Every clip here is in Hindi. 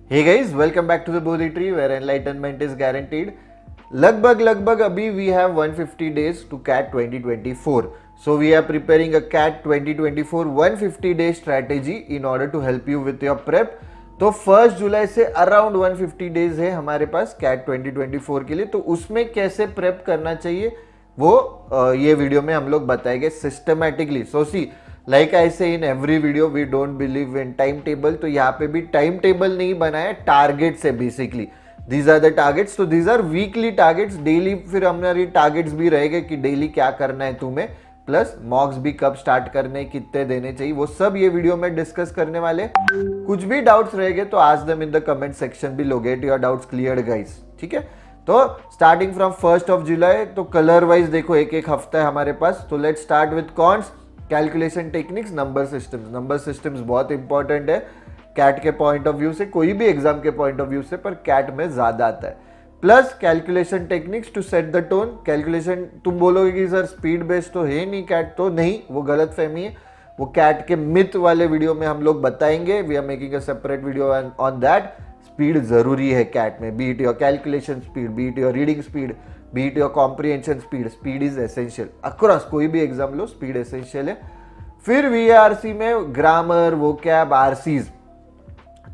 Hey guys, welcome back to the Bodhi Tree where enlightenment is guaranteed. लगभग अभी we have 150 days to CAT 2024. So we are preparing a CAT 2024 150 day strategy in order to help you with your prep. तो 1 जुलाई से अराउंड 150 डेज है हमारे पास CAT 2024 के लिए, तो उसमें कैसे प्रेप करना चाहिए वो ये वीडियो में हम लोग बताएंगे systematically. So C like I say in every video we don't believe in time table, तो यहाँ पे भी टाइम टेबल नहीं बनाया, टारगेट्स है basically. These are the targets, तो these are weekly targets. Daily फिर हमारी टारगेट्स भी रहेंगे कि डेली क्या करना है तुम्हें, प्लस मॉक्स भी कब स्टार्ट करने, कितने देने चाहिए, वो सब ये वीडियो में डिस्कस करने वाले. कुछ भी डाउट्स रहेंगे तो आज them in the comment section भी, लो get your doubts clear guys. ठीक है, तो स्टार्टिंग फ्रॉम 1 जुलाई, तो कलर वाइज देखो एक एक हफ्ता है हमारे पास. तो let's start with cons, calculation techniques, number systems. Number systems बहुत इंपॉर्टेंट है कैट के पॉइंट ऑफ व्यू से, कोई भी एग्जाम के पॉइंट ऑफ व्यू से, पर कैट में ज्यादा आता है. Plus calculation techniques to set the tone. Calculation तुम बोलोगे कि सर स्पीड बेस्ड तो है नहीं कैट, तो नहीं, वो गलत फहमी है. वो कैट के मिथ वाले वीडियो में हम लोग बताएंगे. We are making a separate video on that. Speed जरूरी है कैट में, be it your calculation speed, be it your reading speed, be it your comprehension speed. Speed is essential across, कोई भी एग्जाम लो स्पीड एसेंशियल है. फिर वीआरसी में ग्रामर, वोकैब, आरसीज.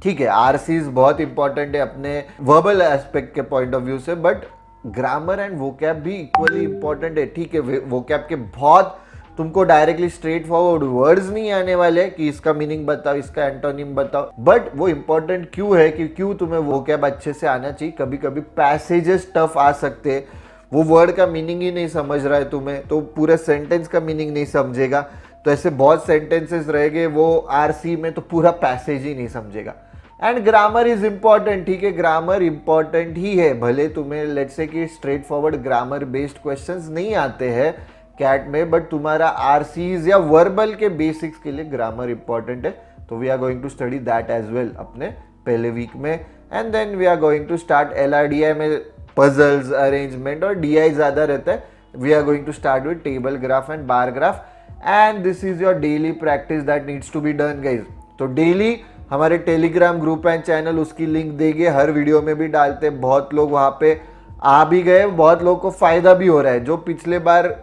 ठीक है, आरसीज बहुत इंपॉर्टेंट है अपने वर्बल एस्पेक्ट के पॉइंट ऑफ व्यू से, बट ग्रामर एंड वोकैब भी इक्वली इंपॉर्टेंट है. ठीक है, वोकैब के बहुत तुमको डायरेक्टली स्ट्रेट फॉरवर्ड वर्ड्स नहीं आने वाले कि इसका मीनिंग बताओ, इसका एंटोनिम बताओ, बट वो इंपॉर्टेंट क्यों है कि क्यों तुम्हें वोकैब अच्छे से आना चाहिए. कभी कभी पैसेजेस टफ आ सकते हैं, वो वर्ड का मीनिंग ही नहीं समझ रहा है तुम्हें, तो पूरे सेंटेंस का मीनिंग नहीं समझेगा. तो ऐसे बहुत सेंटेंसेस रहेंगे वो आरसी में, तो पूरा पैसेज ही नहीं समझेगा. And grammar is important. ठीक है, ग्रामर इंपॉर्टेंट ही है, भले तुम्हें लेट्स से कि straight forward grammar based questions नहीं आते हैं कैट में, बट तुम्हारा आरसीज या वर्बल के बेसिक्स के लिए ग्रामर इंपॉर्टेंट है. तो we are going to study that as well अपने पहले वीक में. And then we are going to start LRDI में पजल्स, अरेंजमेंट, और डीआई ज्यादा रहता है. We are going to start with table graph and bar graph. And this is your daily practice that needs to be done guys. तो डेली हमारे टेलीग्राम ग्रुप एंड चैनल, उसकी लिंक देंगे, हर वीडियो में भी डालते हैं. बहुत लोग वहाँ पे आ भी गए, बहुत लोगों को फायदा भी हो रहा है. जो पिछले बार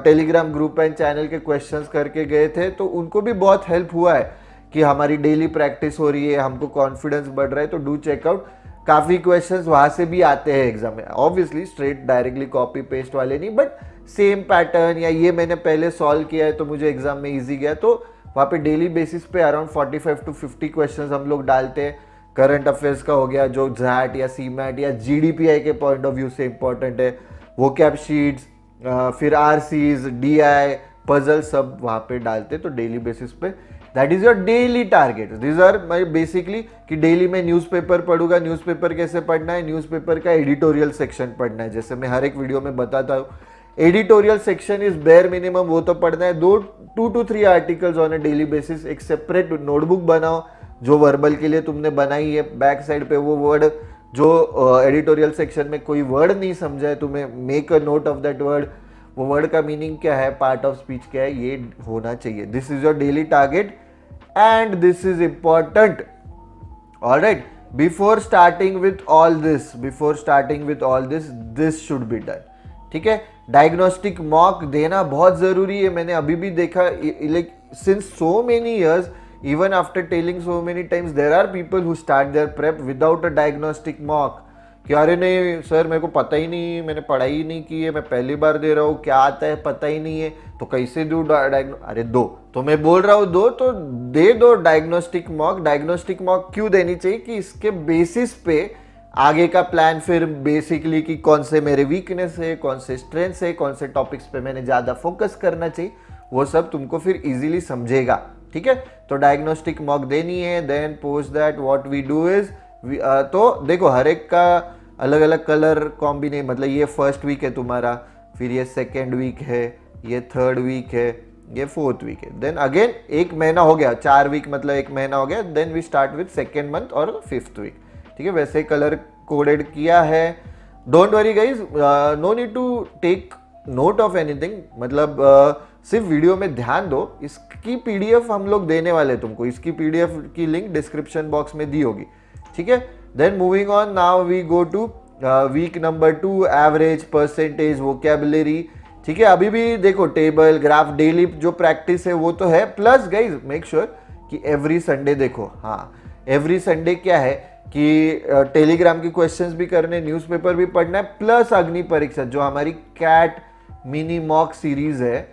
टेलीग्राम ग्रुप एंड चैनल के क्वेश्चंस करके गए थे, तो उनको भी बहुत हेल्प हुआ है कि हमारी डेली प्रैक्टिस हो रही है, हमको कॉन्फिडेंस बढ़ रहा है. तो डू चेकआउट, काफ़ी क्वेश्चंस वहाँ से भी आते हैं एग्जाम में. Obviously straight directly copy paste वाले नहीं, बट सेम पैटर्न, या ये मैंने पहले सॉल्व किया है तो मुझे एग्जाम में ईजी गया. तो वहाँ पे डेली बेसिस पे अराउंड 45 to 50 क्वेश्चंस हम लोग डालते हैं. करंट अफेयर्स का हो गया, जो जैट या सीमैट या जीडीपीआई के पॉइंट ऑफ व्यू से इंपॉर्टेंट है, वो कैप शीट्स, फिर आरसीज, डीआई, पजल, सब वहाँ पे डालते. तो डेली बेसिस पे that is your daily target. This are my basically कि डेली मैं न्यूज़पेपर पढ़ूंगा. न्यूज़पेपर कैसे पढ़ना है, न्यूज़पेपर का एडिटोरियल सेक्शन पढ़ना है, जैसे मैं हर एक वीडियो में बताता हूँ. Editorial section is bare minimum, वो तो पढ़ना है. 2 to 3 articles on a daily basis. एक सेपरेट नोटबुक बनाओ जो वर्बल के लिए तुमने बनाई है, बैक साइड पे वो वर्ड जो एडिटोरियल सेक्शन में कोई वर्ड नहीं समझा है तुम्हें, make a note of that word. वो वर्ड का मीनिंग क्या है, पार्ट ऑफ स्पीच क्या है, ये होना चाहिए. This is your daily target and this is important. Alright, before starting with all this, this should be done. ठीक है, डायग्नोस्टिक मॉक देना बहुत जरूरी है. मैंने अभी भी देखा, like since so many years, even after telling so many times, there are people who start their prep without a diagnostic mock. कि अरे नहीं सर, मेरे को पता ही नहीं, मैंने पढ़ाई ही नहीं की है, मैं पहली बार दे रहा हूँ, क्या आता है पता ही नहीं है, तो कैसे दूँ अरे दो, तो मैं बोल रहा हूँ दो, तो दे दो डायग्नोस्टिक मॉक. डायग्नोस्टिक मॉक क्यों देनी चाहिए कि इसके बेसिस पे आगे का प्लान फिर बेसिकली कि कौन से मेरे वीकनेस है, कौन से स्ट्रेंथ्स है, कौन से टॉपिक्स पे मैंने ज़्यादा फोकस करना चाहिए, वो सब तुमको फिर इजीली समझेगा. ठीक है, तो डायग्नोस्टिक मॉक देनी है. Then post that what we do is, तो देखो हर एक का अलग अलग कलर कॉम्बिनेशन, मतलब ये फर्स्ट वीक है तुम्हारा, फिर ये सेकेंड वीक है, ये थर्ड वीक है, ये फोर्थ वीक है. देन अगेन एक महीना हो गया, 4 वीक मतलब एक महीना हो गया. Then we start with second month और 5th वीक. ठीक है, वैसे कलर कोडेड किया है. Don't worry guys, no need to take note of anything, मतलब सिर्फ वीडियो में ध्यान दो. इसकी पीडीएफ हम लोग देने वाले तुमको, इसकी पीडीएफ की लिंक डिस्क्रिप्शन बॉक्स में दी होगी. ठीक है। Then moving on, now we go to week number 2, average, percentage, vocabulary. ठीक है, अभी भी देखो टेबल, ग्राफ, डेली जो प्रैक्टिस है वो तो है, प्लस गाइज मेक श्योर कि एवरी संडे देखो, हाँ एवरी संडे क्या है कि टेलीग्राम की क्वेश्चंस भी करने, न्यूज़पेपर भी पढ़ना है, प्लस अग्नि परीक्षा जो हमारी कैट मिनी मॉक सीरीज है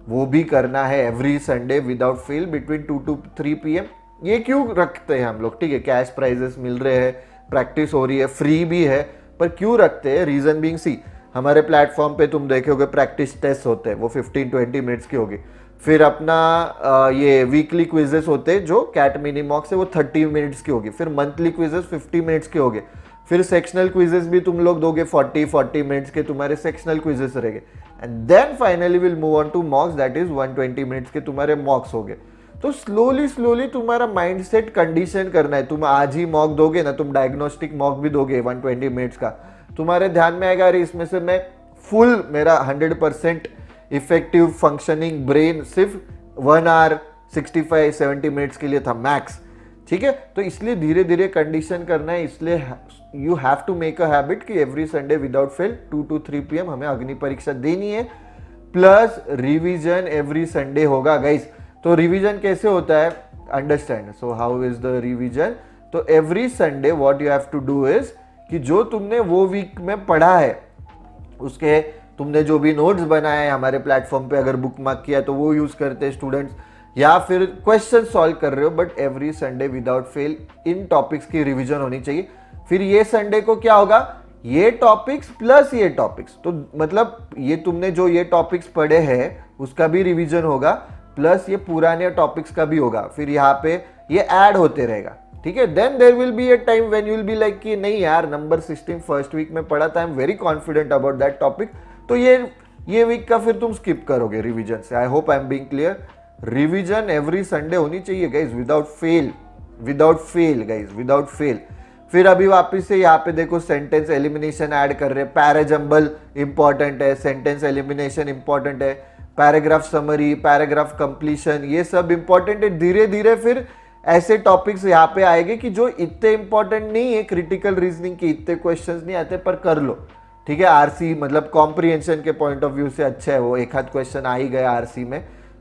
वो भी करना है every Sunday without fail between 2 to 3 PM। ये क्यों रखते हैं हम लोग, ठीक है, कैश प्राइजेस मिल रहे हैं, प्रैक्टिस हो रही है, फ्री भी है, पर क्यों रखते हैं, रीजन बीइंग सी हमारे प्लेटफॉर्म पे तुम देखोगे प्रैक्टिस टेस्ट होते हैं, वो 15-20 मिनट्स की होगी। फिर अपना ये वीकली क्विजेस होते हैं जो कैट मिनी मॉक से, वो 30 मिनट्स की होगी। फिर मंथली क्विजेस 50 मिनट्स के होंगे। फिर सेक्शनल क्विजेस भी तुम लोग दोगे 40 मिनट्स के, तुम्हारे सेक्शनल क्विजेस रहेंगे। And then finally will move on to mocks, that is 120 minutes के तुम्हारे मॉक्स हो गए। तो स्लोली तुम्हारा माइंडसेट कंडीशन करना है। तुम आज ही मॉक दोगे ना, तुम डायग्नोस्टिक मॉक भी दोगे 120 मिनट्स का, तुम्हारे ध्यान में आएगा अरे इसमें से मैं फुल मेरा 100% इफेक्टिव फंक्शनिंग ब्रेन सिर्फ 1 hour 65-70 मिनट्स के लिए था मैक्स। ठीक है, तो इसलिए धीरे धीरे कंडीशन करना है। इसलिए you have to make a habit कि every Sunday without fail 2 to 3 PM हमें अग्नि परीक्षा देनी है, प्लस रिवीजन एवरी संडे होगा गाइस। तो रिवीजन कैसे होता है, understand. So how is the revision? तो every Sunday what you have to do is कि जो तुमने वो वीक में पढ़ा है उसके तुमने जो भी नोट्स बनाए हैं हमारे प्लेटफॉर्म पे, अगर बुक मार्क किया तो वो यूज करते हैं स्टूडेंट्स, या फिर क्वेश्चन सॉल्व कर रहे हो, but every Sunday without fail in topics की रिवीजन होनी चाहिए। फिर ये संडे को क्या होगा, ये टॉपिक्स प्लस ये टॉपिक्स, तो मतलब ये तुमने जो ये टॉपिक्स पढ़े हैं उसका भी रिवीजन होगा, प्लस ये पुराने टॉपिक्स का भी होगा। फिर यहाँ पे ये ऐड होते रहेगा, ठीक है। Then there will be a time when you will be like कि नहीं यार नंबर 16 फर्स्ट वीक में पढ़ा था, I am very confident about that topic, तो ये वीक का फिर तुम स्किप करोगे रिवीजन से। आई hope I am being clear. Revision every Sunday होनी चाहिए guys, without fail guys, without fail. फिर अभी वापस से यहाँ पे देखो सेंटेंस एलिमिनेशन ऐड कर रहे हैं, पैराजंबल इंपॉर्टेंट है, सेंटेंस एलिमिनेशन इंपॉर्टेंट है, पैराग्राफ समरी, पैराग्राफ कंप्लीशन, ये सब इंपॉर्टेंट है। धीरे धीरे फिर ऐसे टॉपिक्स यहाँ पे आएंगे कि जो इतने इंपॉर्टेंट नहीं है, क्रिटिकल रीजनिंग के इतने क्वेश्चंस नहीं आते, पर कर लो, ठीक है। आरसी मतलब कॉम्प्रिहेंशन के पॉइंट ऑफ व्यू से अच्छा है, वो एक आध क्वेश्चन आ ही गया आरसी में।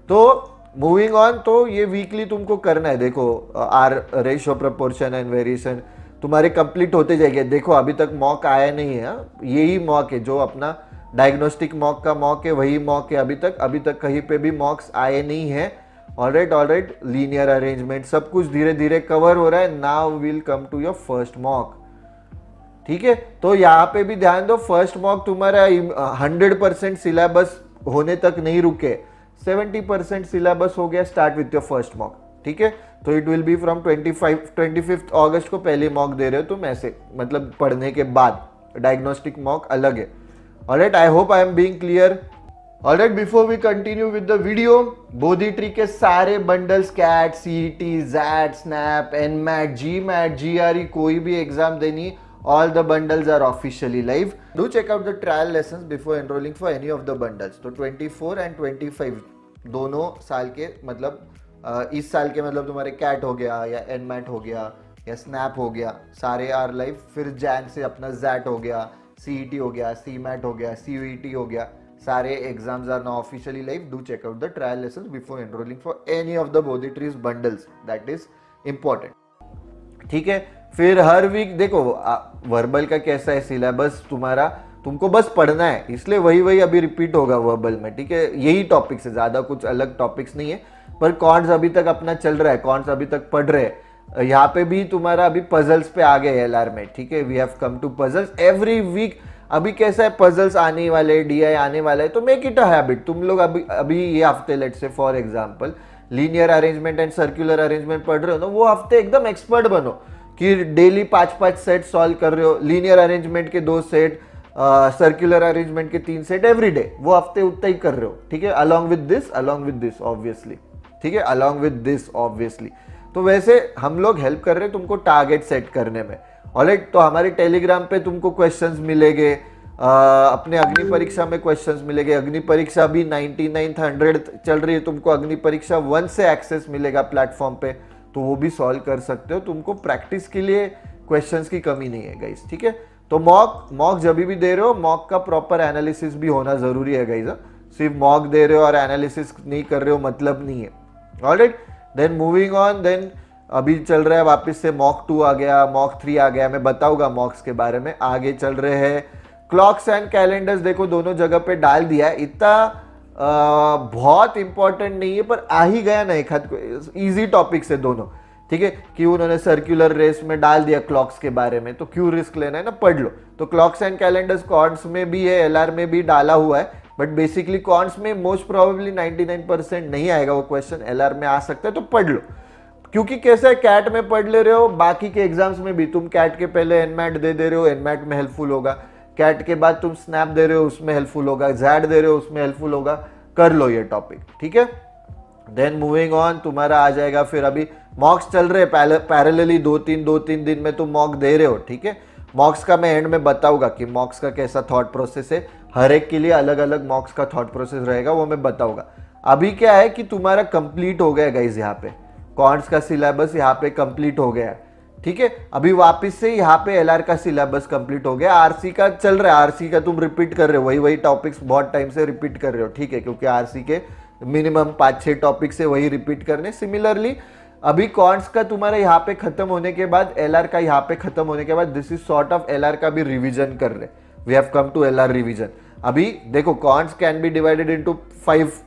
तो मूविंग ऑन, तो ये वीकली तुमको करना है। देखो आर रेशियो, प्रोपोर्शन एंड वेरिएशन तुम्हारे कंप्लीट होते जाएंगे। देखो अभी तक मॉक आया नहीं है, यही मॉक है जो अपना डायग्नोस्टिक मॉक का मॉक है, वही मॉक है अभी तक कहीं पे भी मॉक्स आए नहीं है। ऑलराइट, लीनियर अरेंजमेंट सब कुछ धीरे धीरे कवर हो रहा है। Now will come to your first mock, ठीक है। तो यहाँ पे भी ध्यान दो, फर्स्ट मॉक तुम्हारा 100% सिलेबस होने तक नहीं रुके, 70% सिलेबस हो गया, start with your first mock, ठीक है। तो इट विल बी फ्रॉम 25 अगस्त को पहले मॉक दे रहे हो तुम, ऐसे मतलब पढ़ने के बाद। डायग्नोस्टिक मॉक अलग है। Alright, I hope I am being clear. Alright, before we continue with the video, Bodhi tree के सारे bundles, CAT, CET, XAT, SNAP, NMAT, GMAT, GRE, कोई भी एग्जाम देनी, all the bundles are officially live. Do check out the trial lessons before enrolling for any of the bundles. तो 24 and 25 दोनों साल के, मतलब इस साल के मतलब तुम्हारे कैट हो गया या एनमैट हो गया या स्नैप हो गया, सारे आर लाइव। फिर जैन से अपना जैट हो गया, सीईटी हो गया, सीमैट हो गया, सीयूईटी हो गया, सारे exams are now officially live. Do check out the trial lessons before enrolling for any of the Bodhi tree's bundles. That is important. ठीक है. फिर हर वीक देखो वर्बल का कैसा है सिलेबस तुम्हारा, तुमको बस पढ़ना है, इसलिए वही अभी रिपीट होगा वर्बल में. ठीक है, यही टॉपिक्स है, ज्यादा कुछ अलग टॉपिक्स नहीं है. पर कॉन्स अभी तक अपना चल रहा है, कॉन्स अभी तक पढ़ रहे हैं. यहाँ पे भी तुम्हारा अभी पजल्स पे आ गए एलआर में. ठीक है, we have come to puzzles every week. अभी कैसा है, पजल्स आने वाले, डीआई आने वाला है, तो मेक इट अ हैबिट. तुम लोग अभी ये हफ्ते लेट से for example linear arrangement and circular arrangement पढ़ रहे हो ना, वो हफ्ते एकदम एक्सपर्ट बनो कि डेली 5-5 सेट सॉल्व कर रहे हो. लीनियर अरेंजमेंट के 2 सेट, सर्कुलर अरेंजमेंट के 3 सेट एवरी डे, वो हफ्ते उतना ही कर रहे हो. ठीक है, अलॉन्ग विद दिस ऑब्वियसली. ठीक है, अलॉन्ग विद दिस ऑब्वियसली. तो वैसे हम लोग हेल्प कर रहे हैं तुमको टारगेट सेट करने में. ऑलराइट, तो हमारे टेलीग्राम पे तुमको क्वेश्चंस मिलेंगे, अपने अग्नि परीक्षा में क्वेश्चंस मिलेंगे. अग्नि परीक्षा भी 99th 100th चल रही है, तुमको अग्नि परीक्षा 1 से एक्सेस मिलेगा प्लेटफॉर्म पे, तो वो भी सॉल्व कर सकते हो. तुमको प्रैक्टिस के लिए क्वेश्चंस की कमी नहीं है गाइस, ठीक है। तो मॉक जब भी दे रहे हो, मॉक का प्रॉपर एनालिसिस भी होना जरूरी है गाइस। सिर्फ मॉक दे रहे हो और एनालिसिस नहीं कर रहे हो मतलब नहीं है। Alright, then moving on, then अभी चल रहा है वापस से मॉक 2 आ गया, मॉक 3 आ गया, मैं बताऊंगा मॉक्स के बारे में। आगे चल रहे हैं क्लॉक्स एंड कैलेंडर्स, देखो दोनों जगह पे डाल दिया है, इतना बहुत इंपॉर्टेंट नहीं है पर आ ही गया ना एक हाथ, इजी टॉपिक से दोनों, ठीक है। कि उन्होंने सर्कुलर रेस में डाल दिया क्लॉक्स के बारे में, तो क्यों रिस्क लेना है ना, पढ़ लो। तो क्लॉक्स एंड कैलेंडर्स कॉन्ट्स में भी है, एलआर में भी डाला हुआ है, बट बेसिकली कॉन्ट्स में मोस्ट प्रोबेबली 99% नहीं आएगा वो क्वेश्चन, एलआर में आ सकता है, तो पढ़ लो। क्योंकि कैसे है, कैट में पढ़ ले रहे हो, बाकी के एग्जाम्स में भी तुम कैट के पहले एनमैट दे रहे हो, एनमैट में हेल्पफुल होगा, कैट के बाद तुम स्नैप दे रहे हो उसमें हेल्पफुल होगा, जैड दे रहे हो उसमें हेल्पफुल होगा, कर लो ये टॉपिक, ठीक है। देन मूविंग ऑन, तुम्हारा आ जाएगा फिर अभी मॉक्स चल रहे पैरेलली, दो तीन दिन में तुम मॉक दे रहे हो, ठीक है। मॉक्स का मैं एंड में बताऊंगा कि मॉक्स का कैसा थॉट प्रोसेस है, हर एक के लिए अलग अलग मॉक्स का थॉट प्रोसेस रहेगा, वो मैं बताऊंगा। अभी क्या है कि तुम्हारा कंप्लीट हो गया गाइस, यहाँ पे कॉन्ट्स का सिलेबस यहाँ पे कंप्लीट हो गया है, ठीक है। अभी वापस से यहाँ पे एलआर का सिलेबस कंप्लीट हो गया, आरसी का चल रहा है, आरसी का तुम रिपीट कर रहे हो, वही टॉपिक्स बहुत टाइम से रिपीट कर रहे हो, ठीक है, क्योंकि आरसी के मिनिमम 5-6 टॉपिक से वही रिपीट करने। सिमिलरली अभी कॉन्ट्स का तुम्हारा यहाँ पे खत्म होने के बाद, एलआर का यहाँ पे खत्म होने के बाद, this is sort of LR का भी रिवीजन कर रहे, we have come to LR revision. अभी देखो quants can be divided into 5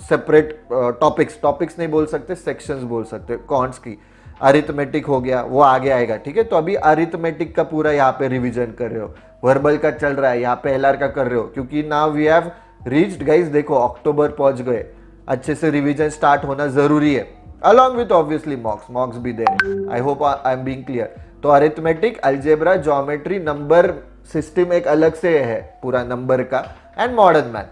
separate topics नहीं बोल सकते, सेक्शंस बोल सकते कॉन्ट्स की। अरिथमेटिक हो गया, वो आगे आएगा, ठीक है। तो अभी अरिथमेटिक का पूरा यहाँ पे रिवीजन कर रहे हो, वर्बल का चल रहा है, यहाँ पे एलआर का कर रहे हो, क्योंकि now we have reached guys, देखो अक्टूबर पहुंच गए, अच्छे से रिवीजन स्टार्ट होना जरूरी है, अलॉन्ग विथ ऑब्वियसली मॉक्स भी दे रहे। I hope I am being clear. तो arithmetic, algebra, geometry, number system एक अलग से है पूरा नंबर का, एंड मॉडर्न मैथ,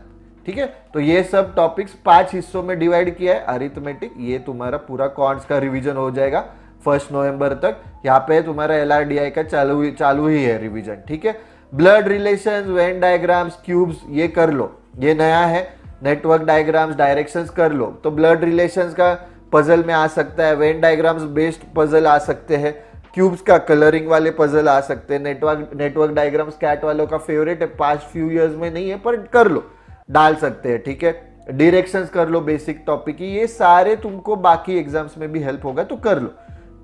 ठीक है। तो ये सब टॉपिक्स 5 हिस्सों में डिवाइड किया है अरिथमेटिक। ये तुम्हारा पूरा कॉन्ट्स का रिवीजन हो जाएगा 1 नवंबर तक। यहाँ पे तुम्हारा एलआरडीआई का चालू ही है रिवीजन, ठीक है। Blood relations, Venn diagrams, cubes, ये कर लो, ये नया है। नेटवर्क डायग्राम्स, डायरेक्शंस कर लो। तो ब्लड रिलेशंस का पजल में आ सकता है, वेन डायग्राम्स बेस्ड पजल आ सकते हैं, क्यूब्स का कलरिंग वाले पजल आ सकते हैं। नेटवर्क डायग्राम्स कैट वालों का फेवरेट है, पास्ट फ्यू इयर्स में नहीं है पर कर लो, डाल सकते हैं, ठीक है। डायरेक्शंस कर लो बेसिक टॉपिक की, ये सारे तुमको बाकी एग्जाम्स में भी हेल्प होगा, तो कर लो,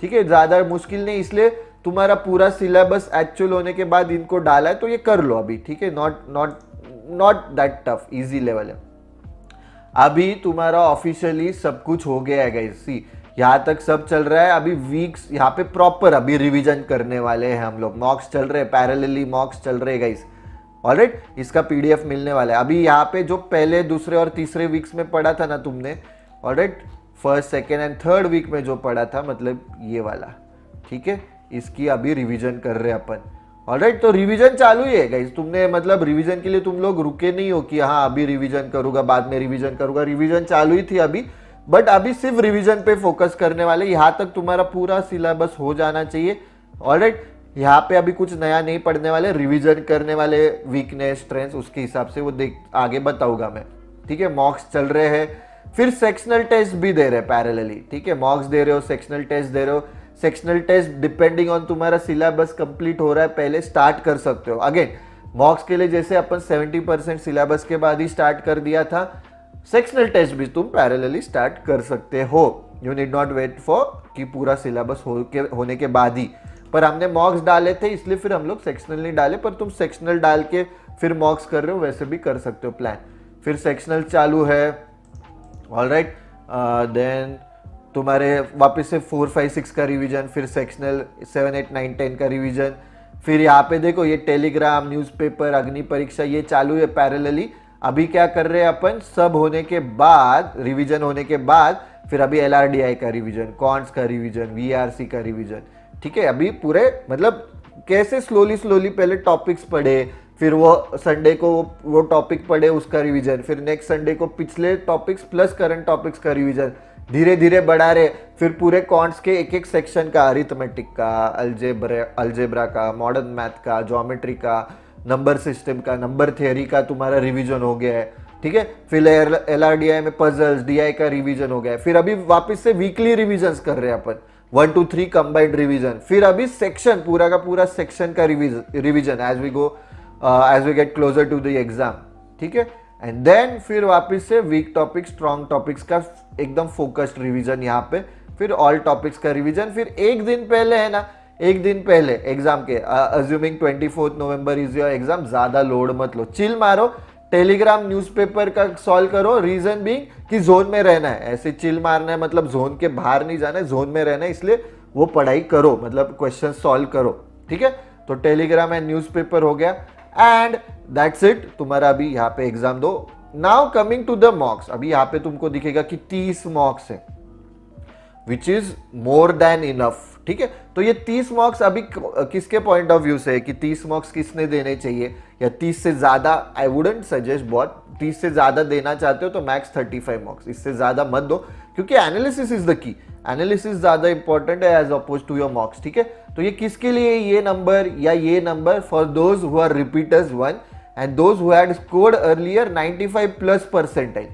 ठीक है। ज्यादा मुश्किल नहीं, इसलिए तुम्हारा पूरा सिलेबस एक्चुअल होने के बाद इनको डाला है, तो ये कर लो अभी, ठीक है। Not that tough, easy level है। अभी तुम्हारा ऑफिशियली सब कुछ हो गया है गाइस, सी यहाँ तक सब चल रहा है। अभी वीक्स यहाँ पे प्रॉपर अभी रिवीजन करने वाले हैं हम लोग, मॉक्स चल रहे हैं, पैरेलली मॉक्स चल रहे हैं गाइस, ऑलराइट। इसका पीडीएफ मिलने वाला है। अभी यहाँ पे जो पहले, दूसरे और तीसरे वीक्स में पढ़ा था ना तुमने, alright, first, second and third week में जो पढ़ा था, मतलब ये वाला, ठीक है, इसकी अभी रिवीजन कर रहे हैं अपन, ऑलराइट। तो रिवीजन चालू ही है गाइस, तुमने मतलब रिवीजन के लिए तुम लोग रुके नहीं हो कि हाँ अभी रिवीजन करूंगा, बाद में रिवीजन करूंगा, रिवीजन चालू ही थी अभी, बट अभी सिर्फ रिवीजन पे फोकस करने वाले। यहाँ तक तुम्हारा पूरा सिलेबस हो जाना चाहिए, ऑलराइट। यहाँ पे अभी कुछ नया नहीं पढ़ने वाले, रिवीजन करने वाले, वीकनेस, स्ट्रेंथ, उसके हिसाब से वो देख आगे बताऊंगा मैं, ठीक है। मॉक्स चल रहे हैं, फिर सेक्शनल टेस्ट भी दे रहे हैं पैरेलली, ठीक है। मॉक्स दे रहे हो, सेक्शनल टेस्ट दे रहे हो। सेक्शनल टेस्ट डिपेंडिंग ऑन तुम्हारा सिलेबस कंप्लीट हो रहा है, पहले स्टार्ट कर सकते हो। अगेन मॉक्स के लिए जैसे अपन 70% सिलेबस के बाद ही स्टार्ट कर दिया था, सेक्शनल टेस्ट भी तुम पैरेलली स्टार्ट कर सकते हो। You need not wait for कि पूरा सिलेबस होने के बाद ही, पर हमने मॉक्स डाले थे इसलिए फिर हम लोग सेक्शनल नहीं डाले, पर तुम सेक्शनल डाल के फिर मॉक्स कर रहे हो, वैसे भी कर सकते हो प्लान। फिर सेक्शनल चालू है, ऑलराइट। देन तुम्हारे वापस से 4, 5, 6 का रिवीजन, फिर सेक्शनल 7, 8, 9, 10 का रिवीजन। फिर यहाँ पे देखो ये टेलीग्राम, न्यूज़पेपर, अग्नि परीक्षा, ये चालू है पैरेलली। अभी क्या कर रहे हैं अपन, सब होने के बाद, रिवीजन होने के बाद, फिर अभी एलआरडीआई का रिवीजन, कॉन्ट्स का रिवीजन, वीआरसी का रिवीजन, ठीक है। अभी पूरे मतलब कैसे स्लोली पहले टॉपिक्स पढ़े, फिर वो संडे को वो टॉपिक पढ़े, उसका रिवीजन, फिर नेक्स्ट संडे को पिछले टॉपिक्स प्लस करंट टॉपिक्स का रिवीजन, धीरे धीरे बढ़ा रहे। फिर पूरे कॉन्ट्स के एक सेक्शन का, अरिथमेटिक का, अलजेब्रा का, मॉडर्न मैथ का, ज्योमेट्री का, नंबर सिस्टम का, नंबर थियरी का तुम्हारा रिवीजन हो गया है, ठीक है। फिर एलआरडीआई में पजल्स, डीआई का रिवीजन हो गया है। फिर अभी वापस से वीकली रिवीजन्स कर रहे हैं अपन, 1 to 3 कंबाइंड रिवीजन, फिर अभी सेक्शन पूरा का पूरा सेक्शन का revision as we go, as we get closer to the exam, ठीक है। एंड देन फिर वापस से वीक टॉपिक्स स्ट्रॉन्ग टॉपिक्स का एकदम फोकस्ड रिवीजन यहाँ पे, फिर ऑल टॉपिक्स का रिवीजन, फिर एक दिन पहले है ना, एक दिन पहले एग्जाम के, assuming 24 November is your exam, ज्यादा लोड मत लो, चिल मारो, टेलीग्राम न्यूज़पेपर का सॉल्व करो, रीजन बीइंग कि जोन में रहना है, ऐसे चिल मारना है मतलब जोन के बाहर नहीं जाना है, जोन में रहना है, इसलिए वो पढ़ाई करो, मतलब क्वेश्चन सॉल्व करो, ठीक है। तो टेलीग्राम एंड न्यूज़पेपर हो गया एंड दैट्स इट, तुम्हारा अभी यहाँ पे एग्जाम दो। Now coming to the mocks, अभी यहाँ पे तुमको दिखेगा कि 30 मॉक्स है, which is more than enough, ठीक है। तो ये 30 मार्क्स अभी किसके पॉइंट ऑफ व्यू से है कि 30 मार्क्स किसने देने चाहिए, या 30 से ज्यादा, आई वुडंट सजेस्ट बहुत, 30 से ज्यादा देना चाहते हो तो मैक्स 35 मार्क्स, इससे ज्यादा मत दो, क्योंकि analysis is the key, analysis ज्यादा इंपॉर्टेंट है as oppose to your marks, ठीक है। तो ये किसके लिए, ये नंबर या ये number, for those who are repeaters 1 and those who had scored earlier 95+ percentile,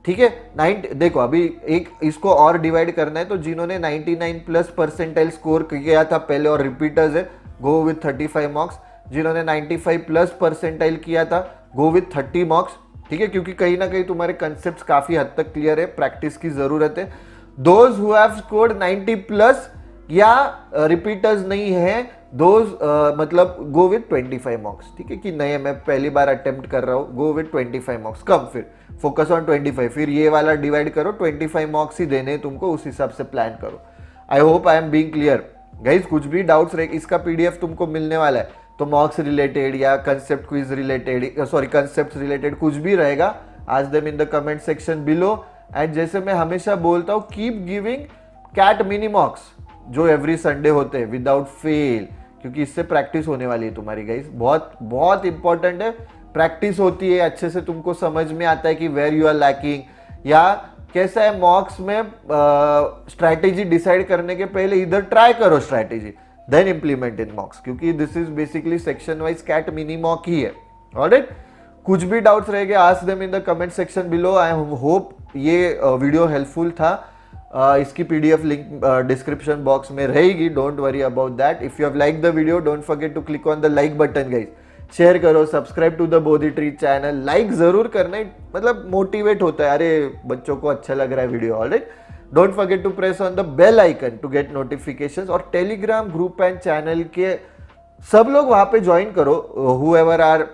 ठीक है। 90, देखो अभी एक इसको और डिवाइड करना है, तो जिन्होंने 99+ परसेंटाइल स्कोर किया था पहले और रिपीटर्स है, गो विथ 35 मार्क्स, जिन्होंने 95+ परसेंटाइल किया था गो विथ 30 मार्क्स, ठीक है, क्योंकि कहीं ना कहीं तुम्हारे कंसेप्ट काफी हद तक क्लियर है, प्रैक्टिस की जरूरत है। दोज हु हैव स्कोर्ड 90+ या रिपीटर्स नहीं है, दोज मतलब गो विथ 25 मार्क्स, ठीक है, कि नहीं मैं पहली बार अटेम्प्ट कर रहा हूँ, गो विथ 25 मार्क्स, कम, फिर फोकस ऑन 25, फिर ये वाला डिवाइड करो, 25 मार्क्स ही देने तुमको, उस हिसाब से प्लान करो। आई hope I am being clear guys. कुछ भी डाउट्स रहे, इसका पीडीएफ तुमको मिलने वाला है, तो मॉक्स रिलेटेड या concept quiz related, sorry concept related कुछ भी रहेगा, आज them in the comment section below. And जैसे मैं हमेशा बोलता हूँ, keep giving CAT mini mocks जो एवरी संडे होते हैं विदाउट फेल, क्योंकि इससे प्रैक्टिस होने वाली है तुम्हारी गाइस, बहुत बहुत इंपॉर्टेंट है, प्रैक्टिस होती है, अच्छे से तुमको समझ में आता है कि वेयर यू आर लैकिंग, या कैसा है मॉक्स में स्ट्रैटेजी डिसाइड करने के पहले इधर ट्राई करो strategy, then implement in mocks, क्योंकि this is basically section wise CAT mini mock ही है। ऑलराइट, कुछ भी डाउट्स रहेंगे ask them in the comment section below. I hope ये वीडियो हेल्पफुल था। इसकी पीडीएफ लिंक डिस्क्रिप्शन बॉक्स में रहेगी, don't worry about that. If you have like the video don't forget to click on the like button guys, share करो, subscribe to the Bodhi tree channel, like जरूर करना, मतलब मोटिवेट होता है, अरे बच्चों को अच्छा लग रहा है video. Alright, don't forget to press on the bell icon to get notifications, और टेलीग्राम ग्रुप एंड चैनल के सब लोग वहां पे ज्वाइन करो, हुएवर आर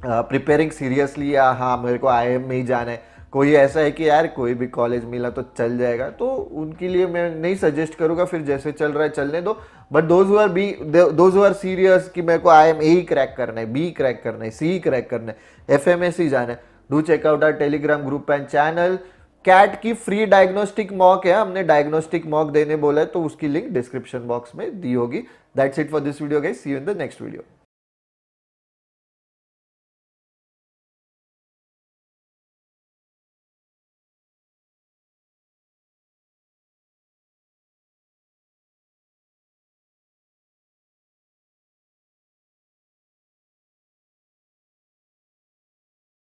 प्रिपेयरिंग सीरियसली, या हाँ मेरे को IIM में ही जाना है, कोई ऐसा है कि यार कोई भी कॉलेज मिला तो चल जाएगा, तो उनके लिए मैं नहीं सजेस्ट करूंगा, फिर जैसे चल रहा है चलने दो। But those who are serious कि मेरे को IIM A ही क्रैक करना है, B क्रैक करना है, C क्रैक करना है, FMS जाना है, do check out our Telegram group and channel. CAT की फ्री डायग्नोस्टिक मॉक है, हमने डायग्नोस्टिक मॉक देने बोला है, तो उसकी लिंक डिस्क्रिप्शन बॉक्स में दी होगी। That's it for this video guys, see you in the next video.